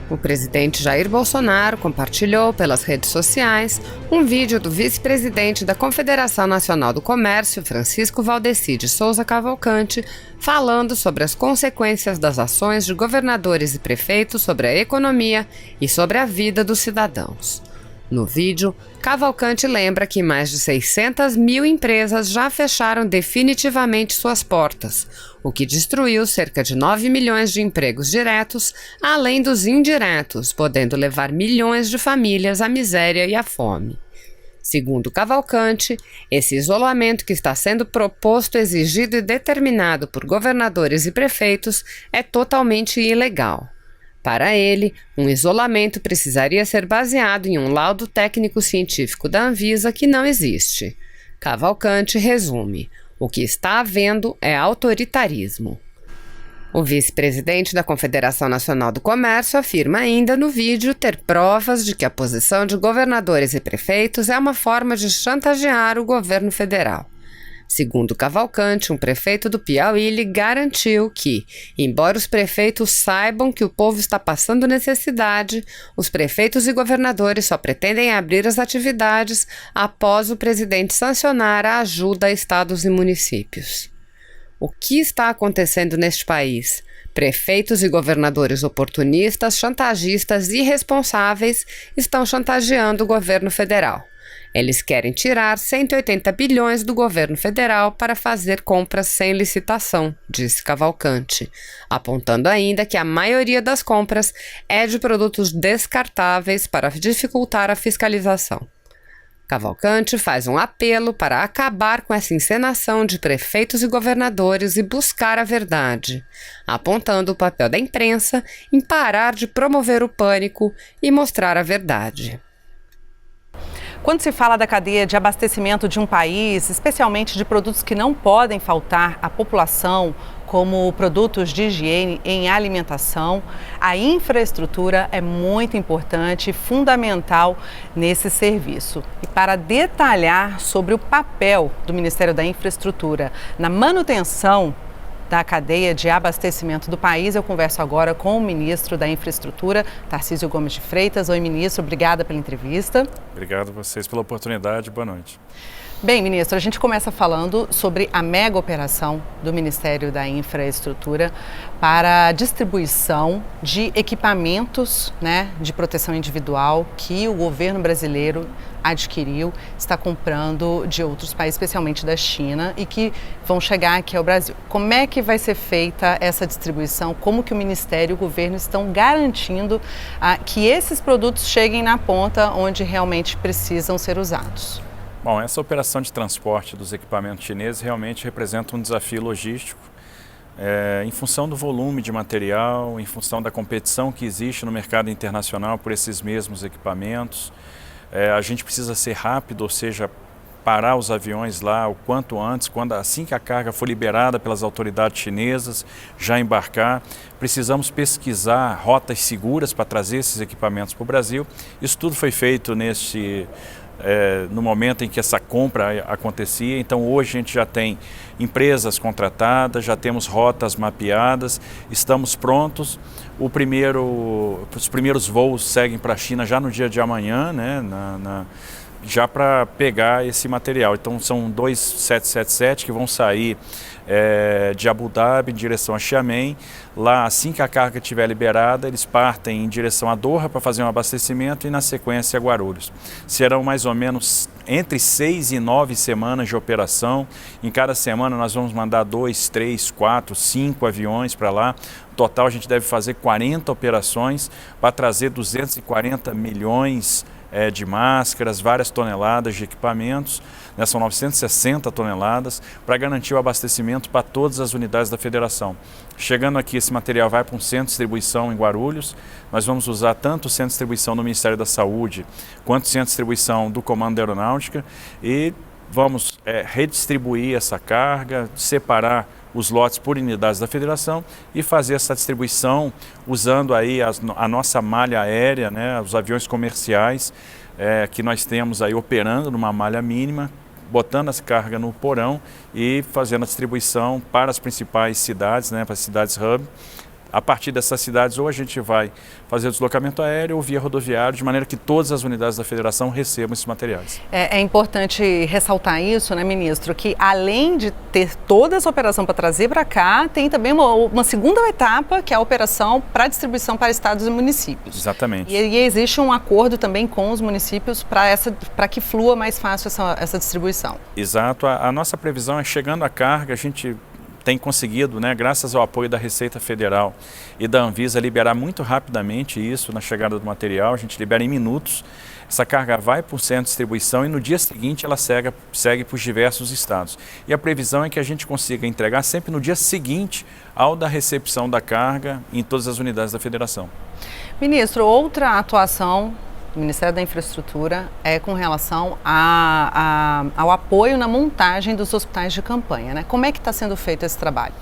O presidente Jair Bolsonaro compartilhou pelas redes sociais um vídeo do vice-presidente da Confederação Nacional do Comércio, Francisco Valdeci de Souza Cavalcante, falando sobre as consequências das ações de governadores e prefeitos sobre a economia e sobre a vida dos cidadãos. No vídeo, Cavalcante lembra que mais de 600 mil empresas já fecharam definitivamente suas portas, o que destruiu cerca de 9 milhões de empregos diretos, além dos indiretos, podendo levar milhões de famílias à miséria e à fome. Segundo Cavalcante, esse isolamento que está sendo proposto, exigido e determinado por governadores e prefeitos é totalmente ilegal. Para ele, um isolamento precisaria ser baseado em um laudo técnico-científico da Anvisa que não existe. Cavalcante resume: o que está havendo é autoritarismo. O vice-presidente da Confederação Nacional do Comércio afirma ainda no vídeo ter provas de que a posição de governadores e prefeitos é uma forma de chantagear o governo federal. Segundo Cavalcante, um prefeito do Piauí lhe garantiu que, embora os prefeitos saibam que o povo está passando necessidade, os prefeitos e governadores só pretendem abrir as atividades após o presidente sancionar a ajuda a estados e municípios. O que está acontecendo neste país? Prefeitos e governadores oportunistas, chantagistas e irresponsáveis estão chantageando o governo federal. Eles querem tirar 180 bilhões do governo federal para fazer compras sem licitação, disse Cavalcante, apontando ainda que a maioria das compras é de produtos descartáveis para dificultar a fiscalização. Cavalcante faz um apelo para acabar com essa encenação de prefeitos e governadores e buscar a verdade, apontando o papel da imprensa em parar de promover o pânico e mostrar a verdade. Quando se fala da cadeia de abastecimento de um país, especialmente de produtos que não podem faltar à população, como produtos de higiene em alimentação, a infraestrutura é muito importante e fundamental nesse serviço. E para detalhar sobre o papel do Ministério da Infraestrutura na manutenção da cadeia de abastecimento do país, eu converso agora com o ministro da Infraestrutura, Tarcísio Gomes de Freitas. Oi, ministro, obrigada pela entrevista. Obrigado a vocês pela oportunidade, boa noite. Bem, ministro, a gente começa falando sobre a mega operação do Ministério da Infraestrutura para a distribuição de equipamentos, de proteção individual que o governo brasileiro adquiriu, está comprando de outros países, especialmente da China, e que vão chegar aqui ao Brasil. Como é que vai ser feita essa distribuição? Como que o Ministério e o governo estão garantindo que esses produtos cheguem na ponta onde realmente precisam ser usados? Bom, essa operação de transporte dos equipamentos chineses realmente representa um desafio logístico, em função do volume de material, em função da competição que existe no mercado internacional por esses mesmos equipamentos. A gente precisa ser rápido, ou seja, parar os aviões lá o quanto antes, assim que a carga for liberada pelas autoridades chinesas, já embarcar. Precisamos pesquisar rotas seguras para trazer esses equipamentos para o Brasil. Isso tudo foi feito no momento em que essa compra acontecia. Então hoje a gente já tem empresas contratadas, já temos rotas mapeadas, estamos prontos. Os primeiros voos seguem para a China já no dia de amanhã, já para pegar esse material. Então são 2 777 que vão sair de Abu Dhabi em direção a Xiamen. Lá, assim que a carga estiver liberada, eles partem em direção a Doha para fazer um abastecimento e na sequência a Guarulhos. Serão mais ou menos entre 6 e 9 semanas de operação. Em cada semana nós vamos mandar 2, 3, 4, 5 aviões para lá. No total a gente deve fazer 40 operações para trazer 240 milhões de máscaras, várias toneladas de equipamentos, são 960 toneladas, para garantir o abastecimento para todas as unidades da federação. Chegando aqui, esse material vai para um centro de distribuição em Guarulhos. Nós vamos usar tanto o centro de distribuição do Ministério da Saúde, quanto o centro de distribuição do Comando da Aeronáutica, e vamos redistribuir essa carga, separar os lotes por unidades da federação e fazer essa distribuição usando aí a nossa malha aérea, os aviões comerciais que nós temos aí operando numa malha mínima, botando essa carga no porão e fazendo a distribuição para as principais cidades, para as cidades hub, a partir dessas cidades, ou a gente vai fazer o deslocamento aéreo ou via rodoviário, de maneira que todas as unidades da federação recebam esses materiais. É importante ressaltar isso, né, ministro, que além de ter toda essa operação para trazer para cá, tem também uma segunda etapa, que é a operação para distribuição para estados e municípios. Exatamente. E existe um acordo também com os municípios para que flua mais fácil essa distribuição. Exato. A nossa previsão é, chegando a carga, a gente tem conseguido, né, graças ao apoio da Receita Federal e da Anvisa, liberar muito rapidamente isso na chegada do material. A gente libera em minutos. Essa carga vai para o centro de distribuição e no dia seguinte ela segue para os diversos estados. E a previsão é que a gente consiga entregar sempre no dia seguinte ao da recepção da carga em todas as unidades da federação. Ministro, outra atuação do Ministério da Infraestrutura é com relação ao apoio na montagem dos hospitais de campanha, né? Como é que está sendo feito esse trabalho?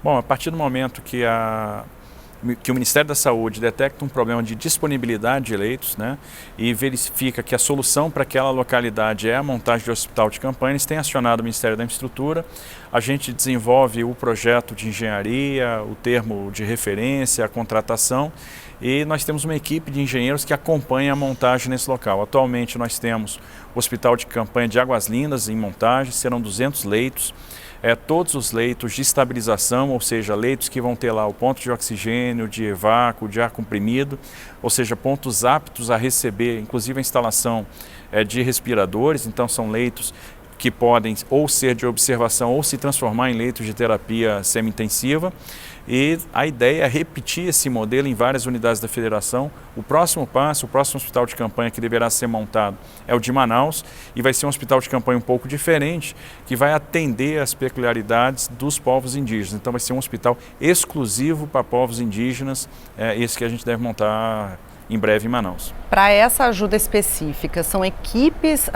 Bom, a partir do momento que o Ministério da Saúde detecta um problema de disponibilidade de leitos, né, e verifica que a solução para aquela localidade é a montagem de hospital de campanha, eles têm acionado o Ministério da Infraestrutura, a gente desenvolve o projeto de engenharia, o termo de referência, a contratação, e nós temos uma equipe de engenheiros que acompanha a montagem nesse local. Atualmente nós temos o Hospital de Campanha de Águas Lindas em montagem, serão 200 leitos, todos os leitos de estabilização, ou seja, leitos que vão ter lá o ponto de oxigênio, de vácuo, de ar comprimido, ou seja, pontos aptos a receber, inclusive a instalação de respiradores. Então são leitos que podem ou ser de observação ou se transformar em leitos de terapia semi-intensiva. E a ideia é repetir esse modelo em várias unidades da federação. O próximo passo, o próximo hospital de campanha que deverá ser montado é o de Manaus, e vai ser um hospital de campanha um pouco diferente, que vai atender às peculiaridades dos povos indígenas. Então vai ser um hospital exclusivo para povos indígenas, esse que a gente deve montar em breve em Manaus. Para essa ajuda específica, são equipes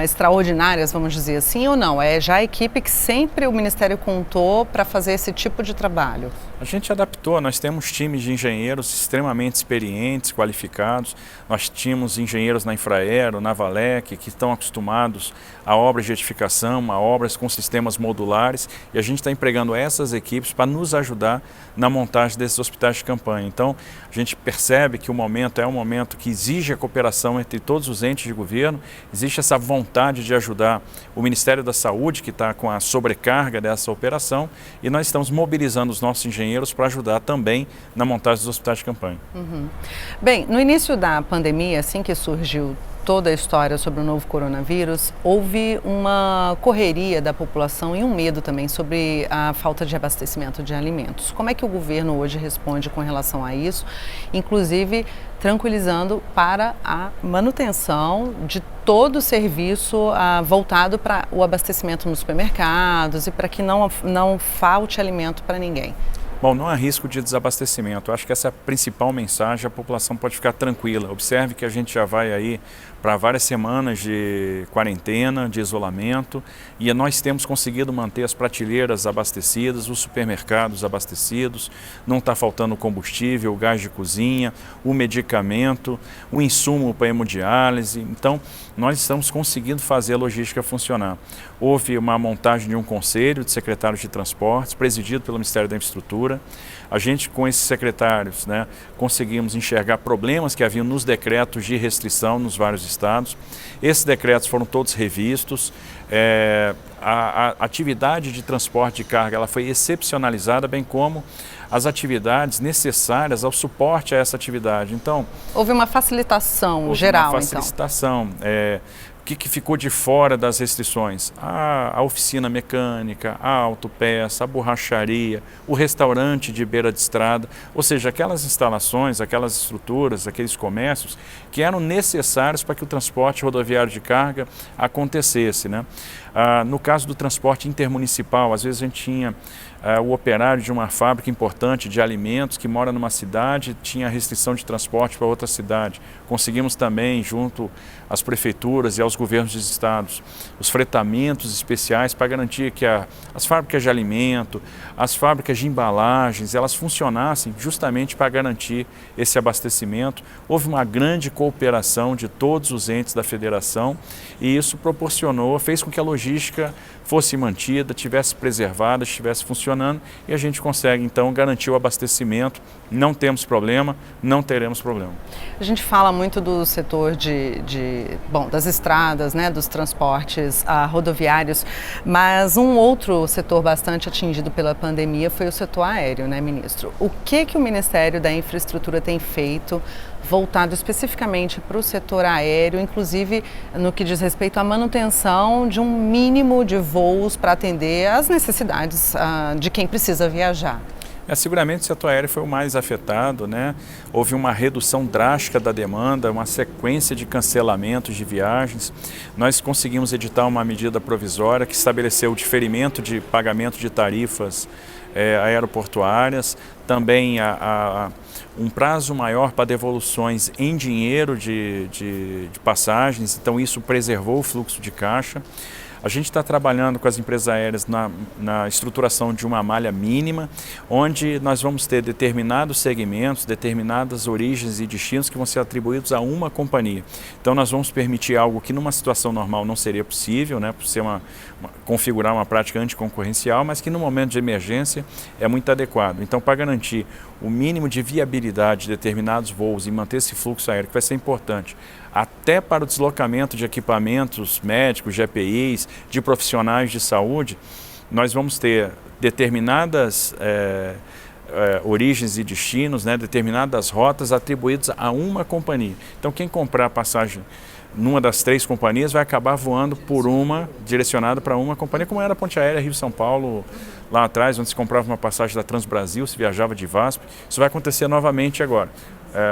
extraordinárias, vamos dizer assim, ou não? É já a equipe que sempre o Ministério contou para fazer esse tipo de trabalho? A gente adaptou, nós temos times de engenheiros extremamente experientes, qualificados. Nós tínhamos engenheiros na Infraero, na Valec, que estão acostumados a obras de edificação, a obras com sistemas modulares, e a gente está empregando essas equipes para nos ajudar na montagem desses hospitais de campanha. Então, a gente percebe que o momento é um momento que exige a cooperação entre todos os entes de governo, existe essa vontade de ajudar o Ministério da Saúde, que está com a sobrecarga dessa operação, e nós estamos mobilizando os nossos engenheiros para ajudar também na montagem dos hospitais de campanha. Uhum. Bem, no início da pandemia, assim que surgiu toda a história sobre o novo coronavírus, houve uma correria da população e um medo também sobre a falta de abastecimento de alimentos. Como é que o governo hoje responde com relação a isso, inclusive tranquilizando para a manutenção de todo o serviço voltado para o abastecimento nos supermercados e para que não falte alimento para ninguém? Bom, não há risco de desabastecimento. Eu acho que essa é a principal mensagem, a população pode ficar tranquila. Observe que a gente já vai aí para várias semanas de quarentena, de isolamento, e nós temos conseguido manter as prateleiras abastecidas, os supermercados abastecidos, não está faltando combustível, o gás de cozinha, o medicamento, o insumo para hemodiálise. Então, nós estamos conseguindo fazer a logística funcionar. Houve uma montagem de um conselho de secretários de transportes, presidido pelo Ministério da Infraestrutura. A gente, com esses secretários, né, conseguimos enxergar problemas que haviam nos decretos de restrição nos vários estados. Esses decretos foram todos revistos. A atividade de transporte de carga ela foi excepcionalizada, bem como as atividades necessárias ao suporte a essa atividade. Então, houve uma facilitação geral, uma facilitação. O que ficou de fora das restrições? A oficina mecânica, a autopeça, a borracharia, o restaurante de beira de estrada, ou seja, aquelas instalações, aquelas estruturas, aqueles comércios que eram necessários para que o transporte rodoviário de carga acontecesse, né? No caso do transporte intermunicipal, às vezes a gente tinha o operário de uma fábrica importante de alimentos que mora numa cidade, tinha restrição de transporte para outra cidade. Conseguimos também, junto às prefeituras e aos aos governos dos estados os fretamentos especiais para garantir que as fábricas de alimento, as fábricas de embalagens, elas funcionassem justamente para garantir esse abastecimento. Houve uma grande cooperação de todos os entes da federação e isso proporcionou, fez com que a logística fosse mantida, tivesse preservada, estivesse funcionando e a gente consegue então garantir o abastecimento. Não temos problema, não teremos problema. A gente fala muito do setor das estradas, né, dos transportes rodoviários, mas um outro setor bastante atingido pela pandemia foi o setor aéreo, né, ministro? O que o Ministério da Infraestrutura tem feito voltado especificamente para o setor aéreo, inclusive no que diz respeito à manutenção de um mínimo de voos para atender às necessidades de quem precisa viajar? Seguramente o setor aéreo foi o mais afetado, né? Houve uma redução drástica da demanda, uma sequência de cancelamentos de viagens. Nós conseguimos editar uma medida provisória que estabeleceu o diferimento de pagamento de tarifas aeroportuárias, também um prazo maior para devoluções em dinheiro de passagens, então isso preservou o fluxo de caixa. A gente está trabalhando com as empresas aéreas na estruturação de uma malha mínima, onde nós vamos ter determinados segmentos, determinadas origens e destinos que vão ser atribuídos a uma companhia. Então nós vamos permitir algo que numa situação normal não seria possível, né, por ser configurar uma prática anticoncorrencial, mas que no momento de emergência é muito adequado. Então, para garantir o mínimo de viabilidade de determinados voos e manter esse fluxo aéreo, que vai ser importante, até para o deslocamento de equipamentos médicos, de EPIs, de profissionais de saúde, nós vamos ter determinadas origens e destinos, né, determinadas rotas atribuídas a uma companhia. Então, quem comprar passagem numa das três companhias vai acabar voando por direcionada para uma companhia, como era a Ponte Aérea Rio-São Paulo, lá atrás, onde se comprava uma passagem da Transbrasil, se viajava de VASP. Isso vai acontecer novamente agora.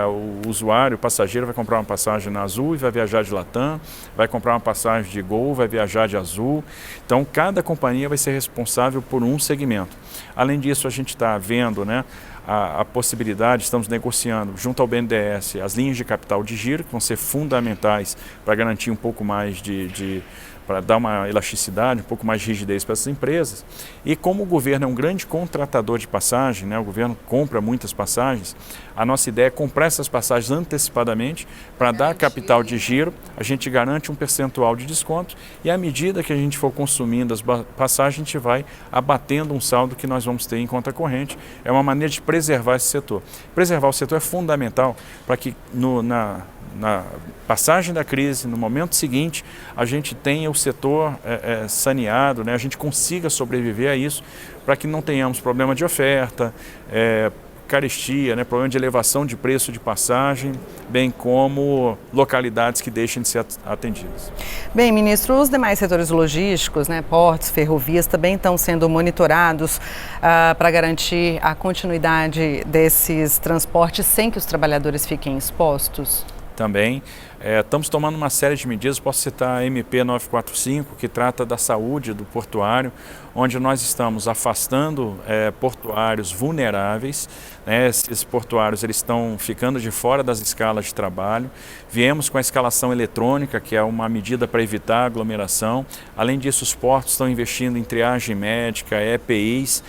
O usuário, o passageiro vai comprar uma passagem na Azul e vai viajar de Latam, vai comprar uma passagem de Gol, vai viajar de Azul. Então, cada companhia vai ser responsável por um segmento. Além disso, a gente está vendo, né, a possibilidade, estamos negociando junto ao BNDES as linhas de capital de giro, que vão ser fundamentais para garantir um pouco mais para dar uma elasticidade, um pouco mais de rigidez para essas empresas. E como o governo é um grande contratador de passagem, né, o governo compra muitas passagens, a nossa ideia é comprar essas passagens antecipadamente para dar capital de giro, a gente garante um percentual de desconto e à medida que a gente for consumindo as passagens, a gente vai abatendo um saldo que nós vamos ter em conta corrente. É uma maneira de preservar esse setor. Preservar o setor é fundamental para que na passagem da crise, no momento seguinte, a gente tenha o setor saneado, né? A gente consiga sobreviver a isso, para que não tenhamos problema de oferta, carestia, né? Problema de elevação de preço de passagem, bem como localidades que deixem de ser atendidas. Bem, ministro, os demais setores logísticos, né, portos, ferrovias, também estão sendo monitorados para garantir a continuidade desses transportes sem que os trabalhadores fiquem expostos? Também. Estamos tomando uma série de medidas, posso citar a MP 945, que trata da saúde do portuário, onde nós estamos afastando portuários vulneráveis, né? Esses portuários eles estão ficando de fora das escalas de trabalho. Viemos com a escalação eletrônica, que é uma medida para evitar aglomeração. Além disso, os portos estão investindo em triagem médica, EPIs.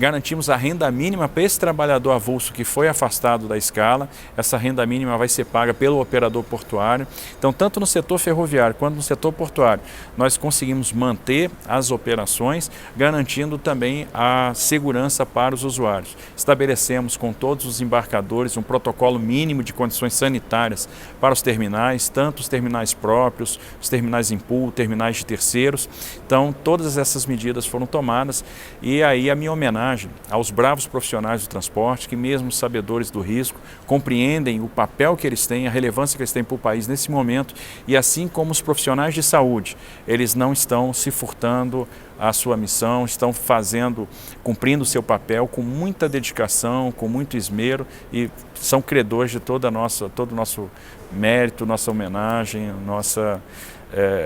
Garantimos a renda mínima para esse trabalhador avulso que foi afastado da escala. Essa renda mínima vai ser paga pelo operador portuário. Então, tanto no setor ferroviário quanto no setor portuário, nós conseguimos manter as operações, garantindo também a segurança para os usuários. Estabelecemos com todos os embarcadores um protocolo mínimo de condições sanitárias para os terminais, tanto os terminais próprios, os terminais em pool, terminais de terceiros. Então, todas essas medidas foram tomadas e aí a minha homenagem aos bravos profissionais do transporte, que mesmo sabedores do risco, compreendem o papel que eles têm, a relevância que eles têm para o país nesse momento, e assim como os profissionais de saúde, eles não estão se furtando à sua missão, estão cumprindo o seu papel com muita dedicação, com muito esmero, e são credores de todo o nosso mérito, nossa homenagem, nossa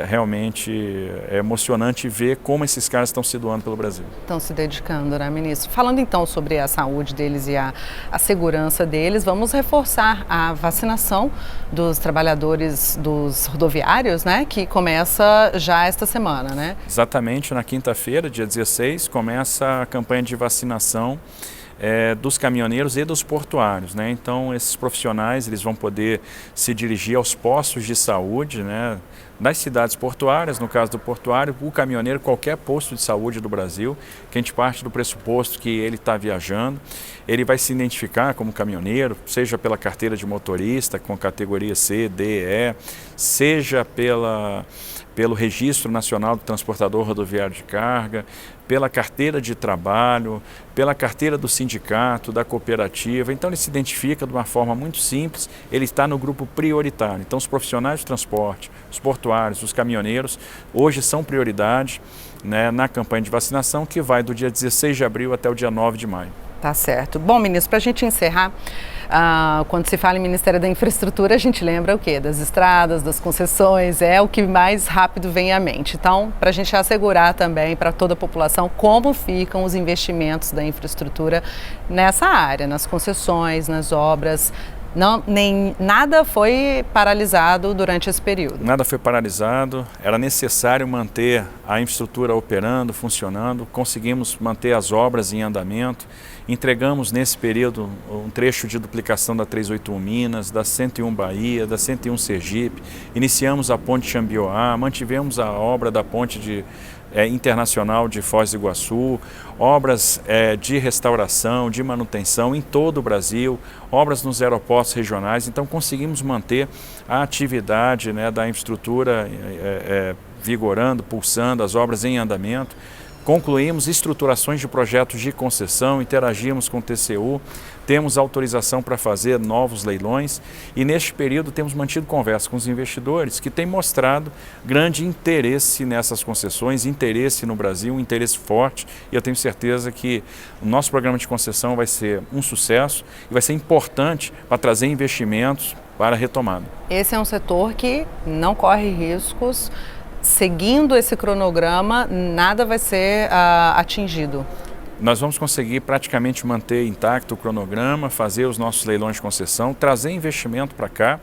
realmente é emocionante ver como esses caras estão se doando pelo Brasil. Estão se dedicando, né, ministro? Falando então sobre a saúde deles e a segurança deles, vamos reforçar a vacinação dos trabalhadores dos rodoviários, né, que começa já esta semana, né? Exatamente, na quinta-feira, dia 16, começa a campanha de vacinação dos caminhoneiros e dos portuários, né? Então esses profissionais eles vão poder se dirigir aos postos de saúde, né, das cidades portuárias. No caso do portuário, o caminhoneiro, qualquer posto de saúde do Brasil, que a gente parte do pressuposto que ele está viajando, ele vai se identificar como caminhoneiro, seja pela carteira de motorista com categoria C, D, E, seja pelo Registro Nacional do Transportador Rodoviário de Carga, pela carteira de trabalho, pela carteira do sindicato, da cooperativa. Então ele se identifica de uma forma muito simples, ele está no grupo prioritário. Então os profissionais de transporte, os portuários, os caminhoneiros, hoje são prioridade, né, na campanha de vacinação que vai do dia 16 de abril até o dia 9 de maio. Tá certo. Bom, ministro, para a gente encerrar, quando se fala em Ministério da Infraestrutura, a gente lembra o quê? Das estradas, das concessões, é o que mais rápido vem à mente. Então, para a gente assegurar também para toda a população como ficam os investimentos da infraestrutura nessa área, nas concessões, nas obras. Nada foi paralisado durante esse período. Nada foi paralisado, era necessário manter a infraestrutura operando, funcionando, conseguimos manter as obras em andamento, entregamos nesse período um trecho de duplicação da 381 Minas, da 101 Bahia, da 101 Sergipe, iniciamos a ponte Xambioá, mantivemos a obra da ponte internacional de Foz do Iguaçu, obras de restauração, de manutenção em todo o Brasil, obras nos aeroportos regionais. Então conseguimos manter a atividade, né, da infraestrutura vigorando, pulsando, as obras em andamento. Concluímos estruturações de projetos de concessão, interagimos com o TCU, temos autorização para fazer novos leilões e neste período temos mantido conversa com os investidores que têm mostrado grande interesse nessas concessões, interesse no Brasil, um interesse forte, e eu tenho certeza que o nosso programa de concessão vai ser um sucesso e vai ser importante para trazer investimentos para a retomada. Esse é um setor que não corre riscos. Seguindo esse cronograma, nada vai ser atingido. Nós vamos conseguir praticamente manter intacto o cronograma, fazer os nossos leilões de concessão, trazer investimento para cá,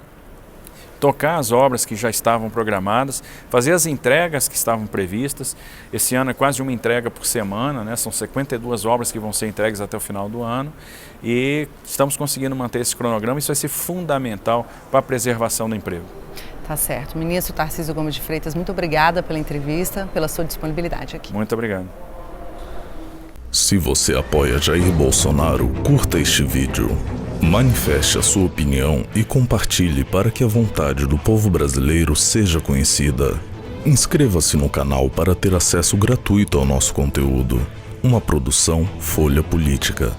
tocar as obras que já estavam programadas, fazer as entregas que estavam previstas. Esse ano é quase uma entrega por semana, né? São 52 obras que vão ser entregues até o final do ano e estamos conseguindo manter esse cronograma. Isso vai ser fundamental para a preservação do emprego. Tá certo. Ministro Tarcísio Gomes de Freitas, muito obrigada pela entrevista, pela sua disponibilidade aqui. Muito obrigado. Se você apoia Jair Bolsonaro, curta este vídeo. Manifeste a sua opinião e compartilhe para que a vontade do povo brasileiro seja conhecida. Inscreva-se no canal para ter acesso gratuito ao nosso conteúdo. Uma produção Folha Política.